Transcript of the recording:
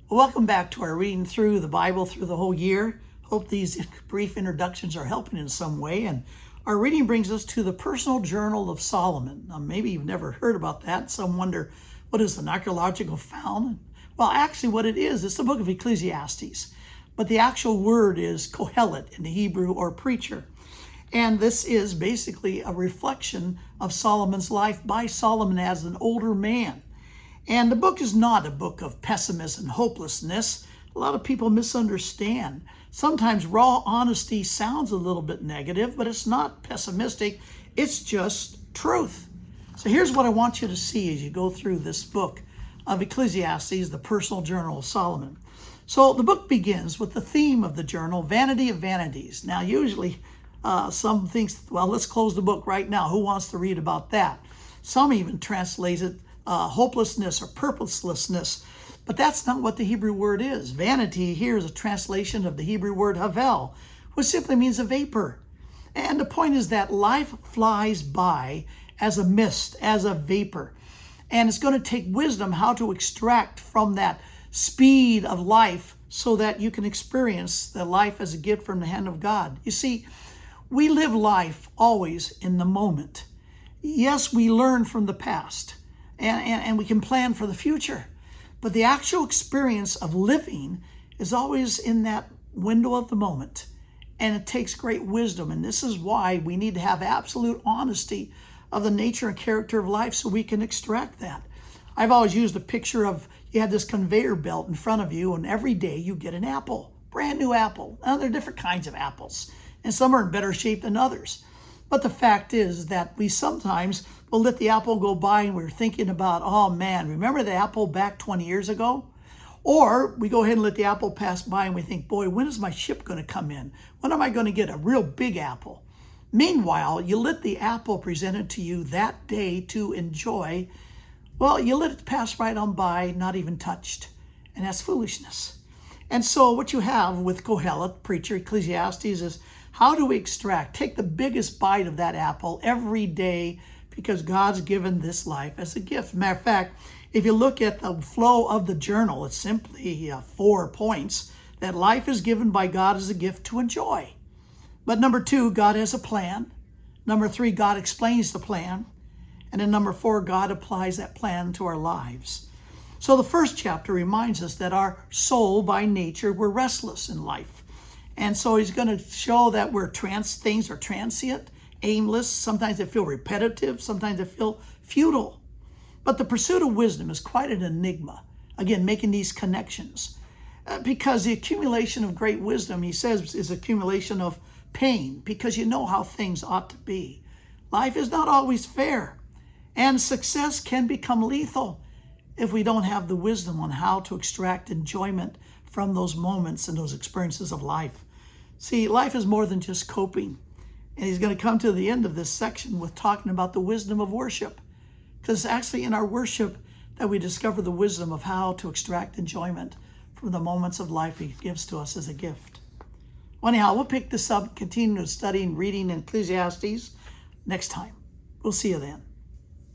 Welcome back to our reading through the Bible through the whole year. Hope these brief introductions are helping in some way. And our reading brings us to the personal journal of Solomon. Now, maybe you've never heard about that. Some wonder, what is an archaeological found? Well, actually what it is, it's the Book of Ecclesiastes. But the actual word is Kohelet in the Hebrew, or preacher. And this is basically a reflection of Solomon's life by Solomon as an older man. And the book is not a book of pessimism and hopelessness. A lot of people misunderstand. Sometimes raw honesty sounds a little bit negative, but it's not pessimistic. It's just truth. So here's what I want you to see as you go through this book of Ecclesiastes, the personal journal of Solomon. So the book begins with the theme of the journal, Vanity of Vanities. Now, usually some thinks, well, let's close the book right now. Who wants to read about that? Some even translate it hopelessness or purposelessness, but that's not what the Hebrew word is. Vanity here is a translation of the Hebrew word havel, which simply means a vapor. And the point is that life flies by as a mist, as a vapor. And it's going to take wisdom how to extract from that speed of life so that you can experience the life as a gift from the hand of God. You see, we live life always in the moment. Yes, we learn from the past. And we can plan for the future. But the actual experience of living is always in that window of the moment. And it takes great wisdom. And this is why we need to have absolute honesty of the nature and character of life so we can extract that. I've always used a picture of you have this conveyor belt in front of you, and every day you get an apple, brand new apple. Now, there are different kinds of apples, and some are in better shape than others. But the fact is that we sometimes will let the apple go by and we're thinking about, oh man, remember the apple back 20 years ago? Or we go ahead and let the apple pass by and we think, boy, when is my ship going to come in? When am I going to get a real big apple? Meanwhile, you let the apple presented to you that day to enjoy. Well, you let it pass right on by, not even touched. And that's foolishness. And so what you have with Kohelet, preacher, Ecclesiastes, is how do we extract, take the biggest bite of that apple every day, because God's given this life as a gift. Matter of fact, if you look at the flow of the journal, it's simply 4 points that life is given by God as a gift to enjoy. But number 2, God has a plan. Number 3, God explains the plan. And then number 4, God applies that plan to our lives. So the first chapter reminds us that our soul by nature, we're restless in life. And so he's going to show that things are transient, aimless. Sometimes they feel repetitive. Sometimes they feel futile. But the pursuit of wisdom is quite an enigma. Again, making these connections. Because the accumulation of great wisdom, he says, is accumulation of pain, because you know how things ought to be. Life is not always fair. And success can become lethal if we don't have the wisdom on how to extract enjoyment from those moments and those experiences of life. See, life is more than just coping. And he's going to come to the end of this section with talking about the wisdom of worship. Because it's actually in our worship that we discover the wisdom of how to extract enjoyment from the moments of life he gives to us as a gift. Well, anyhow, we'll pick this up, continue studying, reading in Ecclesiastes next time. We'll see you then.